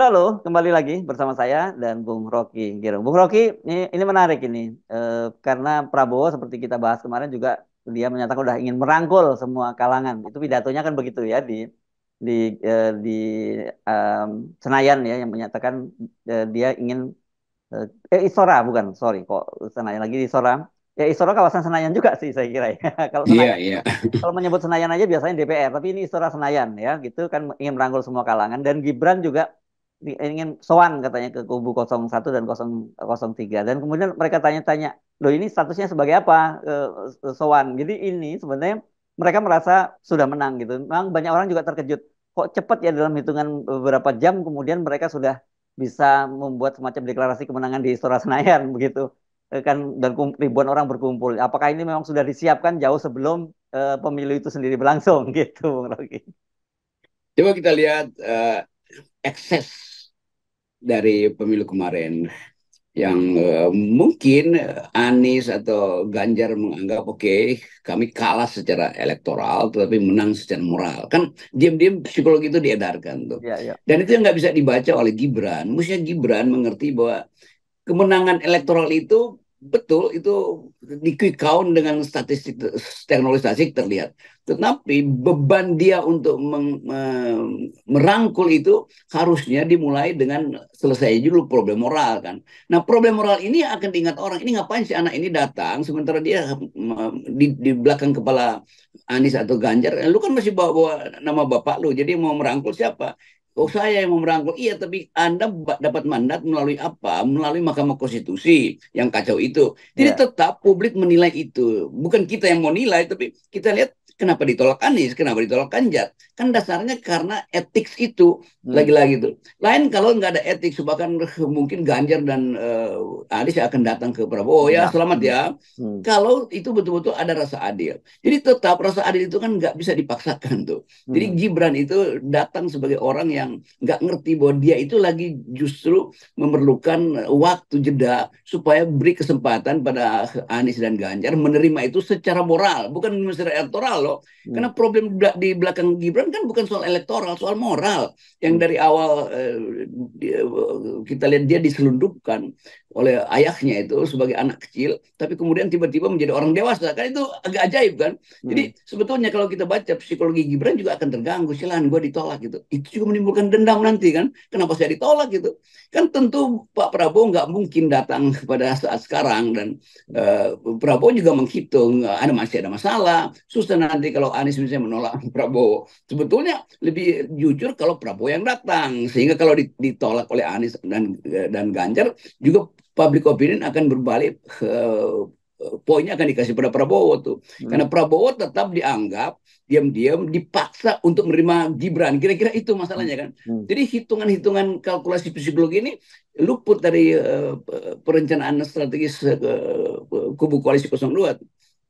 Halo, kembali lagi bersama saya dan Bung Rocky Gerung. Bung Rocky, ini menarik ini. Karena Prabowo seperti kita bahas kemarin juga dia menyatakan udah ingin merangkul semua kalangan. Itu pidatonya kan begitu ya di di Senayan ya yang menyatakan dia ingin Istora bukan, sorry kok Senayan lagi di Istora. Ya Istora kawasan Senayan juga sih saya kira ya. Kalau Iya, Senayan iya. kalau menyebut Senayan aja biasanya DPR, tapi ini Istora Senayan ya, gitu kan ingin merangkul semua kalangan dan Gibran juga ingin sowan katanya ke kubu 01 dan 003 dan kemudian mereka tanya-tanya, loh ini statusnya sebagai apa sowan. Jadi ini sebenarnya mereka merasa sudah menang gitu. Memang banyak orang juga terkejut, kok cepat ya dalam hitungan beberapa jam kemudian mereka sudah bisa membuat semacam deklarasi kemenangan di Istora Senayan begitu. Kan dan ribuan orang berkumpul. Apakah ini memang sudah disiapkan jauh sebelum pemilu itu sendiri berlangsung gitu, Bung Rocky? Coba kita lihat ekses dari pemilu kemarin yang mungkin Anies atau Ganjar menganggap oke, kami kalah secara elektoral tetapi menang secara moral. Kan diam-diam psikologi itu diedarkan tuh. Ya, ya. Dan itu yang nggak bisa dibaca oleh Gibran. Mestinya Gibran mengerti bahwa kemenangan elektoral itu betul itu di quick count dengan statistik teknologi statistik terlihat. Tetapi beban dia untuk merangkul itu harusnya dimulai dengan selesai dulu problem moral kan. Nah problem moral ini akan diingat orang. Ini ngapain si anak ini datang sementara dia di belakang kepala Anies atau Ganjar. Lu kan masih bawa nama bapak lu. Jadi mau merangkul siapa? Oh saya yang mau merangkul, iya tapi Anda dapat mandat melalui apa? Melalui Mahkamah Konstitusi yang kacau itu. Jadi Ya. tetap publik menilai itu. Bukan kita yang mau nilai, tapi kita lihat kenapa ditolak Anies, kenapa ditolak Ganjar. Kan dasarnya karena etik itu. Hmm. Lagi-lagi itu. Lain kalau nggak ada etik, bahkan mungkin Ganjar dan Anies akan datang ke Prabowo. Ya Ya. selamat Hmm. ya. Hmm. Kalau itu betul-betul ada rasa adil. Jadi tetap rasa adil itu kan nggak bisa dipaksakan tuh. Jadi Hmm. Gibran itu datang sebagai orang yang nggak ngerti bahwa dia itu lagi justru memerlukan waktu jeda supaya beri kesempatan pada Anies dan Ganjar menerima itu secara moral, bukan secara elektoral loh. Hmm. Karena problem di belakang Gibran kan bukan soal elektoral, soal moral. Yang Hmm. dari awal kita lihat dia diselundupkan oleh ayahnya itu sebagai anak kecil, tapi kemudian tiba-tiba menjadi orang dewasa. Kan itu agak ajaib kan? Hmm. Jadi sebetulnya kalau kita baca psikologi Gibran juga akan terganggu. Silahan gue ditolak gitu. Itu juga menimbulkan dendam nanti kan. Kenapa saya ditolak gitu? Kan tentu Pak Prabowo nggak mungkin datang pada saat sekarang dan Prabowo juga menghitung ada masih ada masalah. Susah nanti kalau Anies misalnya menolak Prabowo. Sebetulnya lebih jujur kalau Prabowo yang datang. Sehingga kalau ditolak oleh Anies dan Ganjar juga public opinion akan berbalik poinnya akan dikasih pada Prabowo tuh. Hmm. Karena Prabowo tetap dianggap diam-diam dipaksa untuk menerima Gibran. Kira-kira itu Hmm. masalahnya kan. Hmm. Jadi hitungan-hitungan kalkulasi psikologi ini luput dari perencanaan strategis kubu koalisi 02.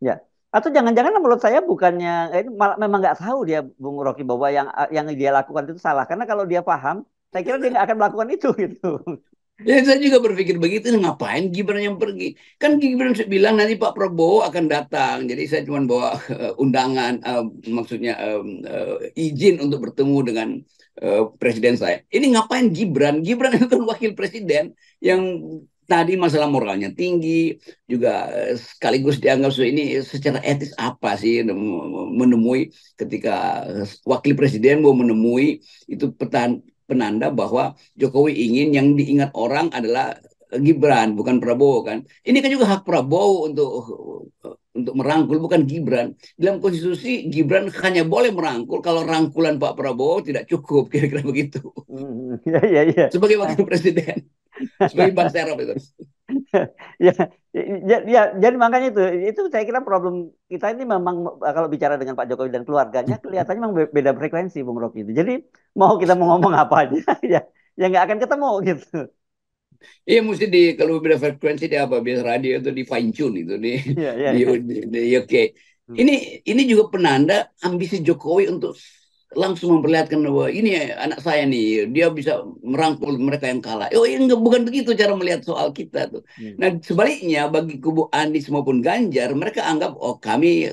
Ya. Atau jangan-jangan menurut saya bukannya memang nggak tahu dia Bung Rocky bahwa yang dia lakukan itu salah. Karena kalau dia paham, saya kira dia nggak akan melakukan itu gitu. Ya, saya juga berpikir begitu, ngapain Gibran yang pergi? Kan Gibran bilang nanti Pak Prabowo akan datang, jadi saya cuma bawa undangan, maksudnya izin untuk bertemu dengan presiden saya. Ini ngapain Gibran? Gibran itu kan wakil presiden yang tadi masalah moralnya tinggi, juga sekaligus dianggap ini secara etis apa sih menemui ketika wakil presiden mau menemui itu penanda bahwa Jokowi ingin yang diingat orang adalah Gibran, bukan Prabowo kan. Ini kan juga hak Prabowo untuk merangkul, bukan Gibran. Dalam konstitusi Gibran hanya boleh merangkul kalau rangkulan Pak Prabowo tidak cukup, kira-kira begitu. Hmm. Ya, ya, ya. Sebagai wakil presiden, sebagai ban serap itu. Ya, ya, jadi makanya itu saya kira problem kita ini memang kalau bicara dengan Pak Jokowi dan keluarganya kelihatannya memang beda frekuensi Bung Rocky itu. Jadi mau kita mau ngomong apa aja ya ya nggak akan ketemu gitu. Iya mesti kalau beda frekuensi di apa biasa radio itu di fine tune itu Iya, iya, di, iya. oke. Hmm. Ini juga penanda ambisi Jokowi untuk langsung memperlihatkan bahwa ini anak saya nih dia bisa merangkul mereka yang kalah. Oh ini enggak, bukan begitu cara melihat soal kita tuh. Hmm. Nah sebaliknya bagi kubu Anies maupun Ganjar mereka anggap oh kami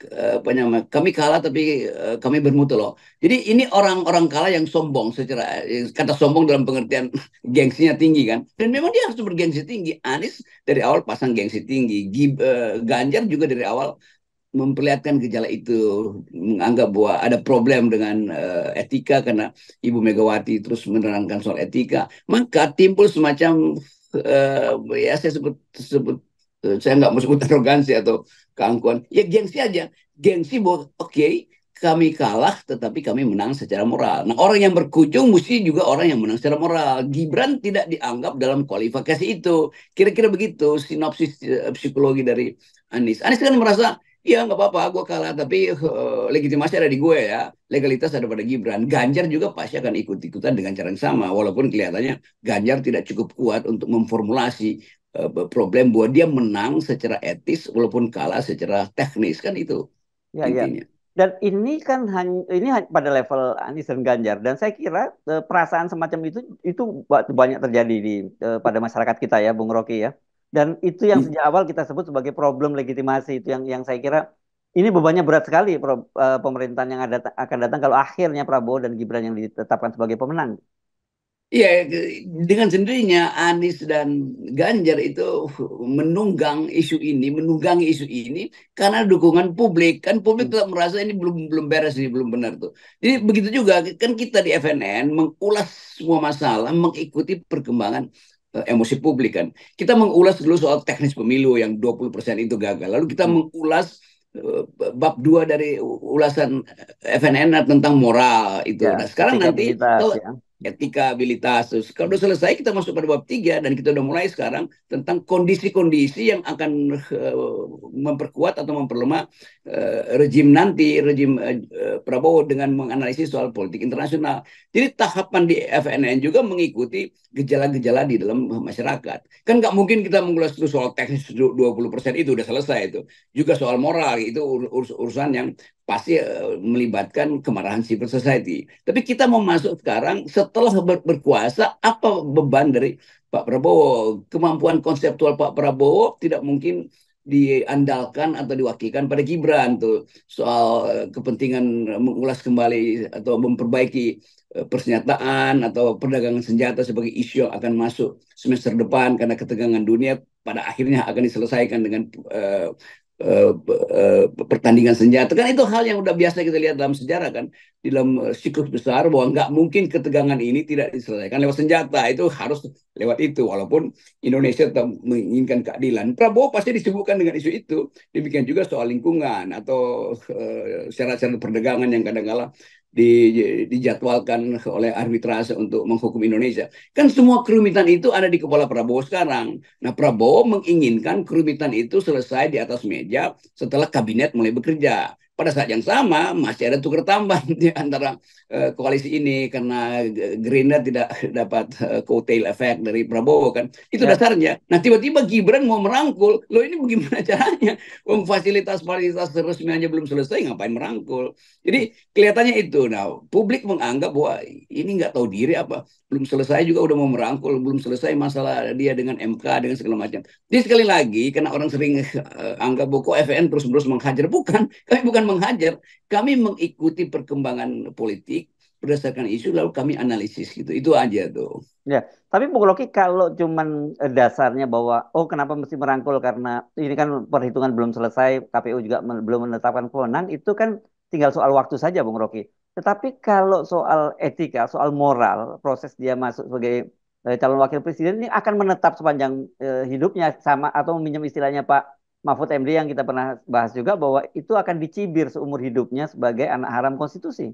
apa namanya, kami kalah tapi kami bermutu loh. Jadi ini orang-orang kalah yang sombong secara kata sombong dalam pengertian gengsinya tinggi kan. Dan memang dia harus bergengsi tinggi. Anies dari awal pasang gengsi tinggi. Ganjar juga dari awal memperlihatkan gejala itu, menganggap bahwa ada problem dengan etika karena Ibu Megawati terus menerangkan soal etika, maka timbul semacam ya saya sebut saya nggak mau sebut arogansi atau keangkuhan, ya gengsi aja, gengsi bahwa oke, kami kalah tetapi kami menang secara moral. Nah, orang yang berkunjung mesti juga orang yang menang secara moral. Gibran tidak dianggap dalam kualifikasi itu. Kira-kira begitu sinopsis psikologi dari Anies. Anies kan merasa, iya nggak apa-apa, gue kalah, tapi legitimasi ada di gue ya, legalitas ada pada Gibran. Ganjar juga pasti akan ikut-ikutan dengan cara yang sama, walaupun kelihatannya Ganjar tidak cukup kuat untuk memformulasi problem bahwa dia menang secara etis walaupun kalah secara teknis, kan itu Ya, ya. intinya. Dan ini kan pada level Anies dan Ganjar. Dan saya kira perasaan semacam itu banyak terjadi pada masyarakat kita ya, Bung Rocky ya. Dan itu yang sejak awal kita sebut sebagai problem legitimasi, itu yang saya kira ini bebannya berat sekali pemerintahan yang akan datang kalau akhirnya Prabowo dan Gibran yang ditetapkan sebagai pemenang. Iya, dengan sendirinya Anies dan Ganjar itu menunggangi isu ini karena dukungan publik. Kan publik Hmm. tetap merasa ini belum belum beres, ini belum benar tuh. Jadi begitu juga kan kita di FNN mengulas semua masalah, mengikuti perkembangan emosi publik kan. Kita mengulas dulu soal teknis pemilu yang 20% itu gagal. Lalu kita Hmm. mengulas eh, bab 2 dari ulasan FNN tentang moral itu. Ya, Nah, sekarang nanti etikabilitas kalau ya. etika, abilitas. Terus kalau udah selesai kita masuk pada bab 3 dan kita udah mulai sekarang tentang kondisi-kondisi yang akan memperkuat atau memperlemah rejim nanti, rejim Prabowo dengan menganalisis soal politik internasional. Jadi tahapan di FNN juga mengikuti gejala-gejala di dalam masyarakat. Kan nggak mungkin kita mengulas itu soal teknis 20% itu udah selesai itu. Juga soal moral itu urusan yang pasti melibatkan kemarahan civil society. Tapi kita mau masuk sekarang setelah berkuasa, apa beban dari Pak Prabowo? Kemampuan konseptual Pak Prabowo tidak mungkin diandalkan atau diwakilkan pada Gibran tuh soal kepentingan mengulas kembali atau memperbaiki persenjataan atau perdagangan senjata sebagai isu yang akan masuk semester depan karena ketegangan dunia pada akhirnya akan diselesaikan dengan pertandingan senjata, kan itu hal yang udah biasa kita lihat dalam sejarah kan, di dalam siklus besar bahwa nggak mungkin ketegangan ini tidak diselesaikan lewat senjata, itu harus lewat itu, walaupun Indonesia tetap menginginkan keadilan. Prabowo pasti disibukkan dengan isu itu, demikian juga soal lingkungan atau syarat-syarat perdagangan yang kadang-kala dijadwalkan oleh arbitrase untuk menghukum Indonesia. Kan semua kerumitan itu ada di kepala Prabowo sekarang. Nah, Prabowo menginginkan kerumitan itu selesai di atas meja setelah kabinet mulai bekerja. Pada saat yang sama masih ada tukar tambah di antara koalisi ini karena Gerindra tidak dapat coattail effect dari Prabowo kan. Itu Ya. dasarnya. Nah, tiba-tiba Gibran mau merangkul. Loh, ini bagaimana caranya? Fasilitas-fasilitas resmi aja belum selesai, ngapain merangkul? Jadi kelihatannya itu. Nah, publik menganggap bahwa ini nggak tahu diri apa. Belum selesai juga udah mau merangkul, belum selesai masalah dia dengan MK, dengan segala macam. Jadi sekali lagi, karena orang sering anggap bahwa kok FN terus-menerus menghajar. Bukan, kami bukan menghajar. Kami mengikuti perkembangan politik berdasarkan isu, lalu kami analisis gitu. Itu aja tuh. Ya, tapi Bung Loki kalau cuman dasarnya bahwa oh kenapa mesti merangkul karena ini kan perhitungan belum selesai, KPU juga belum menetapkan pemenang, itu kan tinggal soal waktu saja Bung Rocky. Tetapi kalau soal etika, soal moral, proses dia masuk sebagai calon wakil presiden ini akan menetap sepanjang hidupnya, sama atau meminjam istilahnya Pak Mahfud MD yang kita pernah bahas juga bahwa itu akan dicibir seumur hidupnya sebagai anak haram konstitusi.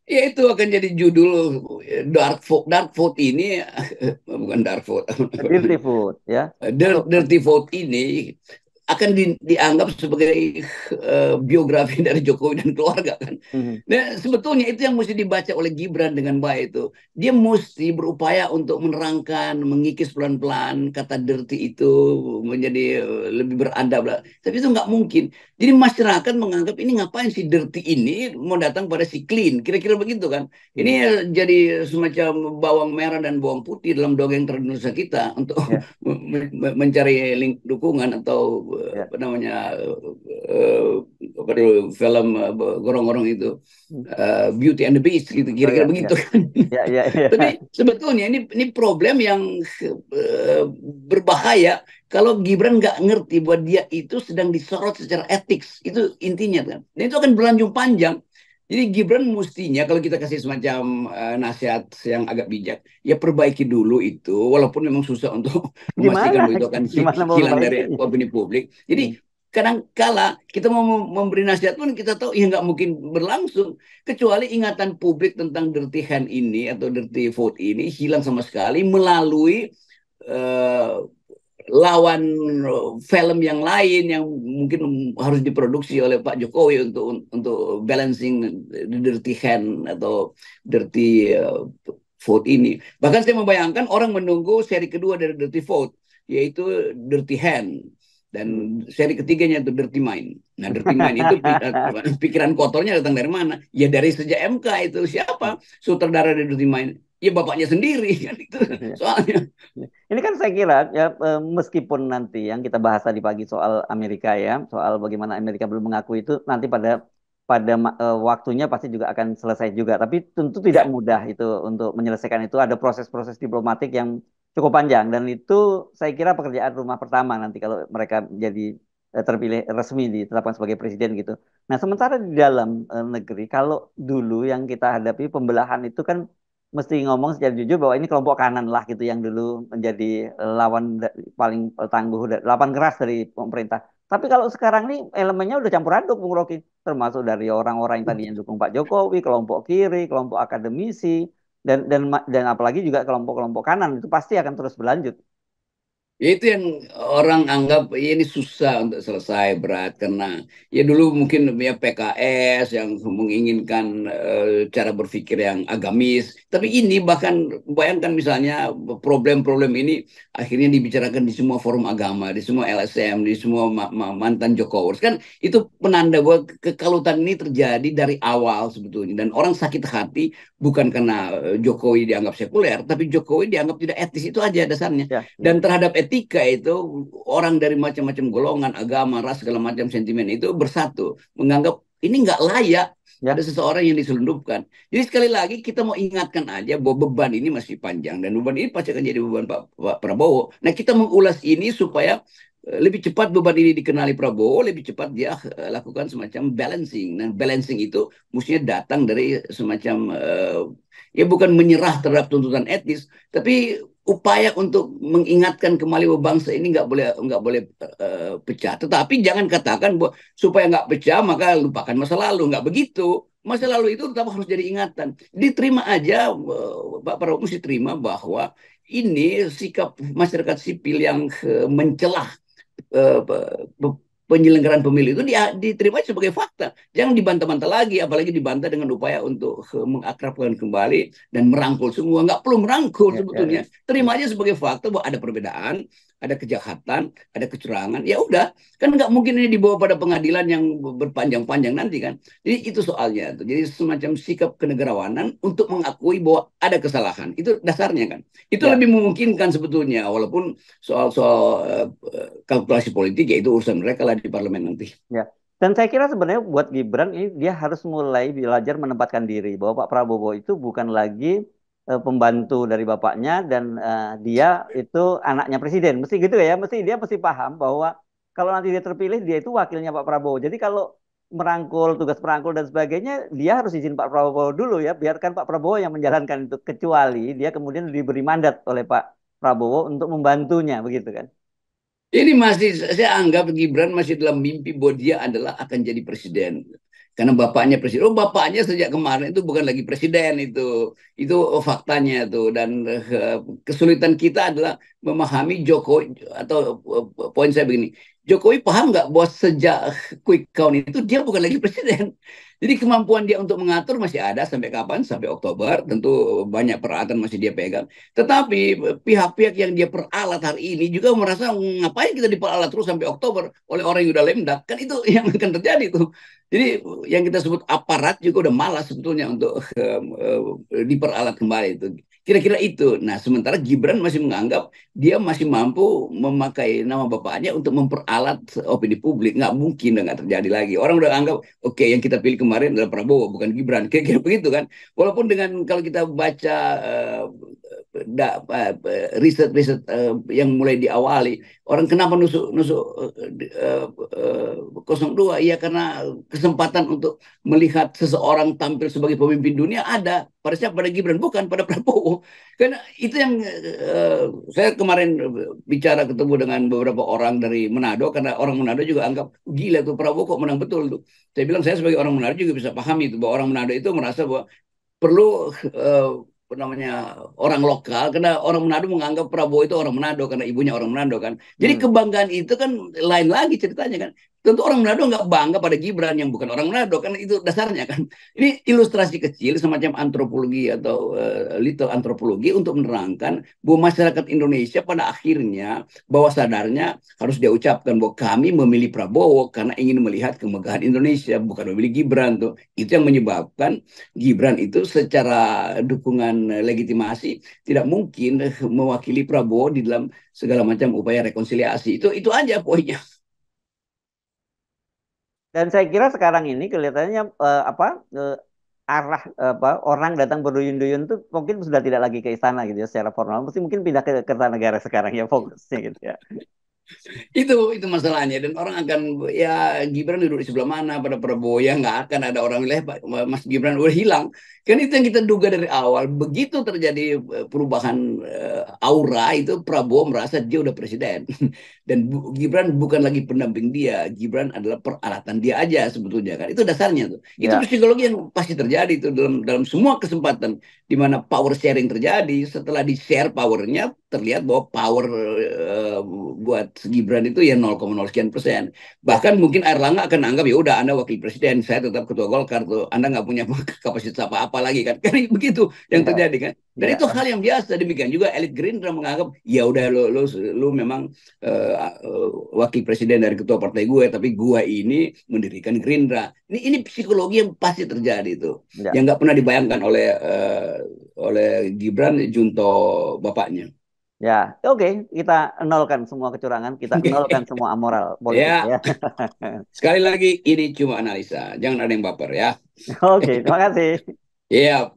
Ya itu akan jadi judul dark vote. Dark vote ini bukan dark vote. Dirty food ya. Dirty vote ini akan dianggap sebagai biografi dari Jokowi dan keluarga kan. Mhm. Nah, sebetulnya itu yang mesti dibaca oleh Gibran dengan baik itu. Dia mesti berupaya untuk menerangkan, mengikis pelan-pelan kata dirty itu menjadi lebih beradab lah. Tapi itu nggak mungkin. Jadi masyarakat menganggap ini ngapain si dirty ini mau datang pada si clean. Kira-kira begitu kan. Ini Mhm. jadi semacam bawang merah dan bawang putih dalam dongeng tradisional kita untuk Ya, mencari dukungan atau ya. apa namanya film gorong-gorong itu, Beauty and the Beast gitu, Oh kira-kira ya, ya, begitu kan. ya, ya, Tapi ya. sebetulnya ini problem yang berbahaya kalau Gibran nggak ngerti bahwa dia itu sedang disorot secara etik. Itu intinya kan. Dan itu akan berlanjut panjang. Jadi Gibran mestinya kalau kita kasih semacam nasihat yang agak bijak, ya perbaiki dulu itu, walaupun memang susah untuk Gimana? memastikan bahwa itu akan Gimana mau hilang perbaiki? dari opini publik. Hmm. Jadi kadang kala kita mau memberi nasihat pun kita tahu ya nggak mungkin berlangsung, kecuali ingatan publik tentang dirty hand ini atau dirty vote ini hilang sama sekali melalui uh, lawan film yang lain yang mungkin harus diproduksi oleh Pak Jokowi untuk balancing the dirty hand atau dirty vote ini. Bahkan saya membayangkan orang menunggu seri kedua dari Dirty Vote, yaitu Dirty Hand. Hmm. Dan seri ketiganya itu Dirty Mind. Nah, Dirty Mind itu pikiran kotornya datang dari mana? Ya dari sejak MK itu. Siapa sutradara dari Dirty Mind? Ya bapaknya sendiri kan itu soalnya. Ini kan saya kira ya meskipun nanti yang kita bahas tadi pagi soal Amerika ya, soal bagaimana Amerika belum mengakui itu nanti pada waktunya pasti juga akan selesai juga. Tapi tentu tidak Ya, mudah itu untuk menyelesaikan itu. Ada proses-proses diplomatik yang cukup panjang dan itu saya kira pekerjaan rumah pertama nanti kalau mereka jadi terpilih resmi ditetapkan sebagai presiden gitu. Nah, sementara di dalam negeri kalau dulu yang kita hadapi pembelahan itu kan mesti ngomong secara jujur bahwa ini kelompok kanan lah gitu yang dulu menjadi lawan paling tangguh, lawan keras dari pemerintah. Tapi kalau sekarang nih elemennya udah campur aduk, Bung Rocky, termasuk dari orang-orang yang tadinya dukung Pak Jokowi, kelompok kiri, kelompok akademisi, dan apalagi juga kelompok-kelompok kanan itu pasti akan terus berlanjut. ya itu yang orang anggap ya ini susah untuk selesai, berat karena ya dulu mungkin ya PKS yang menginginkan cara berpikir yang agamis, tapi ini bahkan bayangkan misalnya problem-problem ini akhirnya dibicarakan di semua forum agama, di semua LSM, di semua mantan Jokowi kan, itu penanda bahwa kekalutan ini terjadi dari awal sebetulnya, dan orang sakit hati bukan karena Jokowi dianggap sekuler, tapi Jokowi dianggap tidak etis, itu aja dasarnya. Ya, Dan ya, terhadap etika itu orang dari macam-macam golongan, agama, ras, segala macam sentimen itu bersatu. Menganggap ini nggak layak ada ya, seseorang yang diselundupkan. Jadi sekali lagi kita mau ingatkan aja bahwa beban ini masih panjang. Dan beban ini pasti akan jadi beban Pak Prabowo. Nah kita mengulas ini supaya lebih cepat beban ini dikenali Prabowo, lebih cepat dia lakukan semacam balancing. Dan balancing itu mestinya datang dari semacam ya bukan menyerah terhadap tuntutan etis, tapi upaya untuk mengingatkan kembali bahwa bangsa ini nggak boleh pecah. Tetapi jangan katakan bahwa supaya nggak pecah maka lupakan masa lalu. Nggak begitu. Masa lalu itu tetap harus jadi ingatan. Diterima aja, Pak Prabowo mesti terima bahwa ini sikap masyarakat sipil yang mencelah eh, penyelenggaraan pemilu itu diterima sebagai fakta. Jangan dibantah-bantah lagi, apalagi dibantah dengan upaya untuk mengakrabkan kembali dan merangkul semua. Nggak perlu merangkul ya, ya, ya. sebetulnya. Terima aja sebagai fakta bahwa ada perbedaan, ada kejahatan, ada kecurangan. Ya udah, kan nggak mungkin ini dibawa pada pengadilan yang berpanjang-panjang nanti kan. Jadi itu soalnya. Jadi semacam sikap kenegarawanan untuk mengakui bahwa ada kesalahan. Itu dasarnya kan. Itu Ya. lebih memungkinkan sebetulnya, walaupun soal-soal kalkulasi politik ya itu urusan mereka lah di parlemen nanti. Ya. Dan saya kira sebenarnya buat Gibran ini dia harus mulai belajar menempatkan diri bahwa Pak Prabowo itu bukan lagi pembantu dari bapaknya dan dia itu anaknya presiden. Mesti gitu ya, mesti dia mesti paham bahwa kalau nanti dia terpilih dia itu wakilnya Pak Prabowo. Jadi kalau merangkul tugas merangkul dan sebagainya dia harus izin Pak Prabowo dulu ya, biarkan Pak Prabowo yang menjalankan itu kecuali dia kemudian diberi mandat oleh Pak Prabowo untuk membantunya begitu kan. Ini masih saya anggap Gibran masih dalam mimpi bahwa dia adalah akan jadi presiden. Karena bapaknya presiden. Oh, bapaknya sejak kemarin itu bukan lagi presiden itu. Itu faktanya tuh. Dan kesulitan kita adalah memahami Jokowi atau poin saya begini. Jokowi paham nggak bahwa sejak quick count itu dia bukan lagi presiden. Jadi kemampuan dia untuk mengatur masih ada sampai kapan? Sampai Oktober. Tentu banyak peralatan masih dia pegang. Tetapi pihak-pihak yang dia peralat hari ini juga merasa ngapain kita diperalat terus sampai Oktober oleh orang yang udah lemdak. Kan itu yang akan terjadi tuh. Jadi yang kita sebut aparat juga udah malas sebetulnya untuk diperalat kembali itu. Kira-kira itu. Nah, sementara Gibran masih menganggap dia masih mampu memakai nama bapaknya untuk memperalat opini publik. Nggak mungkin, nggak terjadi lagi. Orang udah anggap, oke, yang kita pilih kemarin adalah Prabowo, bukan Gibran. Kira-kira begitu kan. Walaupun dengan kalau kita baca riset-riset yang mulai diawali, orang kenapa nusuk 02? Ya karena kesempatan untuk melihat seseorang tampil sebagai pemimpin dunia ada. Pada siapa? Pada Gibran, bukan pada Prabowo. Karena itu yang saya kemarin bicara ketemu dengan beberapa orang dari Manado, karena orang Manado juga anggap gila tuh Prabowo kok menang betul tuh. Saya bilang saya sebagai orang Manado juga bisa pahami itu bahwa orang Manado itu merasa bahwa perlu apa namanya orang lokal, karena orang Manado menganggap Prabowo itu orang Manado karena ibunya orang Manado kan. Jadi Hmm. kebanggaan itu kan lain lagi ceritanya kan. Tentu orang Manado nggak bangga pada Gibran yang bukan orang Manado kan, itu dasarnya kan. Ini ilustrasi kecil semacam antropologi atau little antropologi untuk menerangkan bahwa masyarakat Indonesia pada akhirnya bawah sadarnya harus dia ucapkan bahwa kami memilih Prabowo karena ingin melihat kemegahan Indonesia, bukan memilih Gibran tuh. Itu yang menyebabkan Gibran itu secara dukungan legitimasi tidak mungkin mewakili Prabowo di dalam segala macam upaya rekonsiliasi. Itu aja poinnya. Dan saya kira sekarang ini kelihatannya apa arah apa orang datang berduyun-duyun tuh mungkin sudah tidak lagi ke istana gitu ya secara formal, mesti mungkin pindah ke Kertanegara sekarang ya fokusnya gitu ya. Itu masalahnya, dan orang akan ya Gibran duduk di sebelah mana pada Prabowo, ya nggak akan ada orang bilang Mas Gibran udah hilang, kan itu yang kita duga dari awal. Begitu terjadi perubahan aura itu, Prabowo merasa dia udah presiden dan Gibran bukan lagi pendamping dia, Gibran adalah peralatan dia aja sebetulnya kan. Itu dasarnya tuh, itu Ya, psikologi yang pasti terjadi itu dalam dalam semua kesempatan di mana power sharing terjadi. Setelah di share powernya, terlihat bahwa power buat Gibran itu ya 0,0 sekian persen. ya, Bahkan mungkin Erlangga akan anggap ya udah Anda wakil presiden, saya tetap ketua Golkar tuh. Anda nggak punya kapasitas apa-apa lagi kan. Kan begitu yang ya, terjadi kan. Dan ya. itu hal yang biasa. Demikian juga elit Gerindra menganggap ya udah lu memang wakil presiden dari ketua partai gue, tapi gue ini mendirikan Gerindra. Ini psikologi yang pasti terjadi itu. Ya. Yang nggak pernah dibayangkan oleh Gibran junto bapaknya. Ya, oke, kita nolkan semua kecurangan, kita nolkan semua amoral politik Ya, ya. sekali lagi, ini cuma analisa. Jangan ada yang baper ya. Oke, terima kasih. Iya.